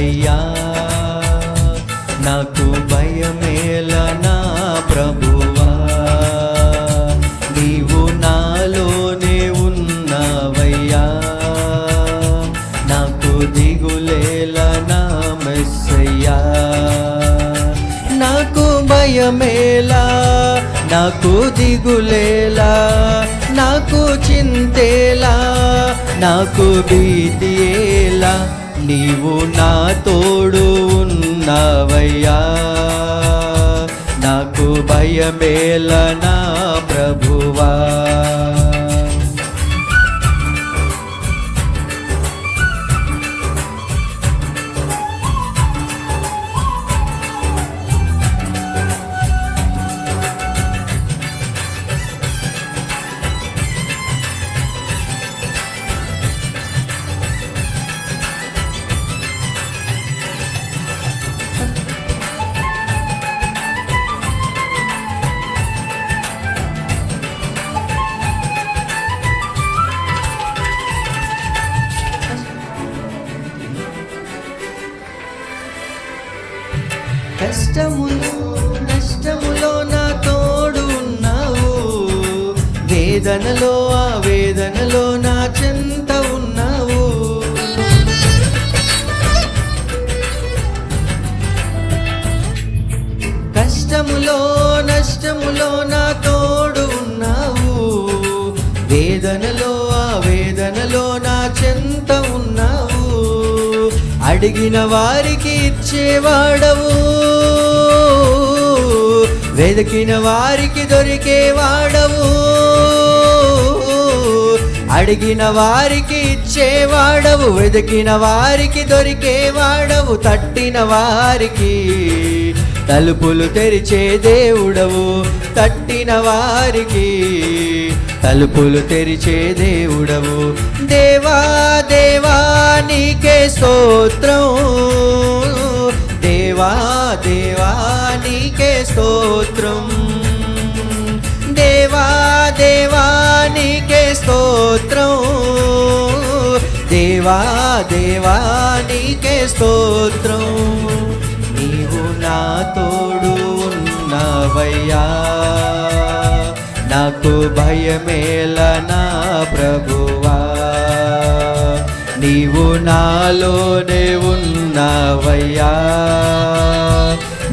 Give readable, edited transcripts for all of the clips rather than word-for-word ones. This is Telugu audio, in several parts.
ఉన్నావయ్యా, నాకు భయమేల నా ప్రభువా, నీవు నాలోనే ఉన్నావయ్యా, నాకు దిగులేల నా మెస్సయ్యా. నాకు భయమేలా, నాకు దిగులేలా, నాకు చింతేలా, నాకు భీతియేలా, నీవు నా తోడు ఉన్నావయ్యా, నాకు భయమేలా నా ప్రభువా. కష్టములో నష్టములో నా తోడు ఉన్నావు, వేదనలో ఆ వేదనలో నా చెంత ఉన్నావు. కష్టములో నష్టములో నా తోడు ఉన్నావు, వేదనలో ఆ వేదనలో నా చెంత ఉన్నావు. అడిగిన వారికి ఇచ్చేవాడవు, వెతికిన వారికి దొరికేవాడవు. అడిగిన వారికి ఇచ్చేవాడవు, వెతికిన వారికి దొరికేవాడవు. తట్టిన వారికి తలుపులు తెరిచే దేవుడవు, తట్టిన వారికి తలుపులు తెరిచే దేవుడవు. దేవా దేవా నీకే స్తోత్రం, దేవా దేవా నీకే స్తోత్రం, దేవా దేవా నీకే స్తోత్రం, దేవా దేవా నీకే స్తోత్రం. నీవు నా తోడు ఉన్నావయ్యా, నాకు భయమేల నా ప్రభువా, నీవు నాలోనే ఉన్నావయ్యా,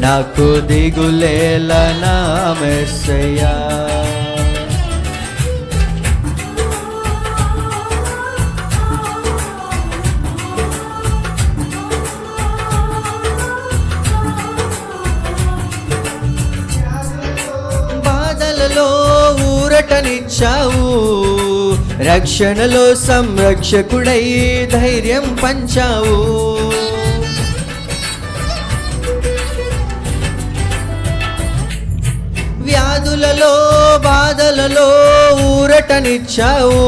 నాకు దిగులేల నా మెస్సయ్యా. బాధలలో ఊరటనిచ్చావు, రక్షణలో సంరక్షకుడై ధైర్యం పంచావు. వ్యాధులలో బాధలలో ఊరటనిచ్చావు,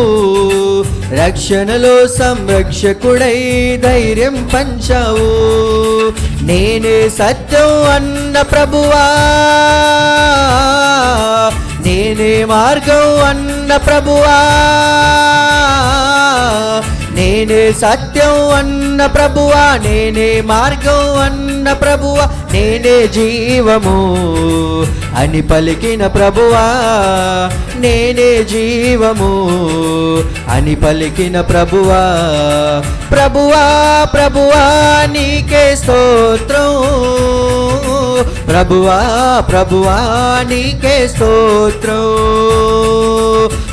రక్షణలో సంరక్షకుడై ధైర్యం పంచావు. నేనే సత్యం అన్న ప్రభువా, నేనే మార్గం అన్న ప్రభువా, నేనే సత్యం అన్న ప్రభువా, నేనే మార్గం అన్న ప్రభువా, నేనే జీవము అని పలికిన ప్రభువా, నేనే జీవము అని పలికిన ప్రభువా. ప్రభువా ప్రభువా నీకే స్తోత్రం, ప్రభువా ప్రభువా నీకే స్తోత్రం,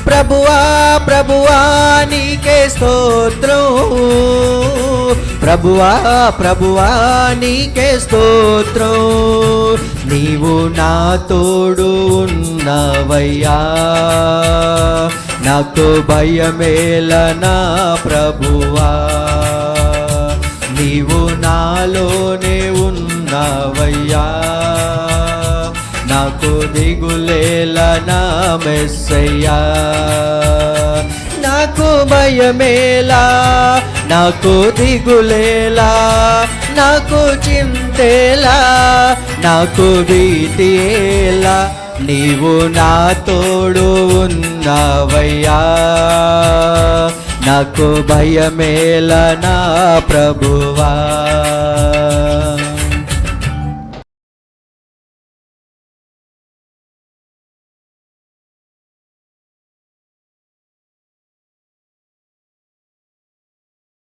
ప్రభువా ప్రభువా నీకే స్తోత్రం, ప్రభువా ప్రభువా నీకే స్తోత్రం. నీవు నా తోడు ఉన్నావయ్యా, నాకు భయమేల నా ప్రభువా, నీవు నాలోనే ఉన్నావయ్యా, నాకు దిగులేల నా మెస్సయ్యా. నాకు భయమేలా, నాకు దిగులేలా, నాకు చింతేలా, నాకు భీతియేలా, నీవు నా తోడు ఉన్నావయ్యా, నాకు భయమేల నా ప్రభువా.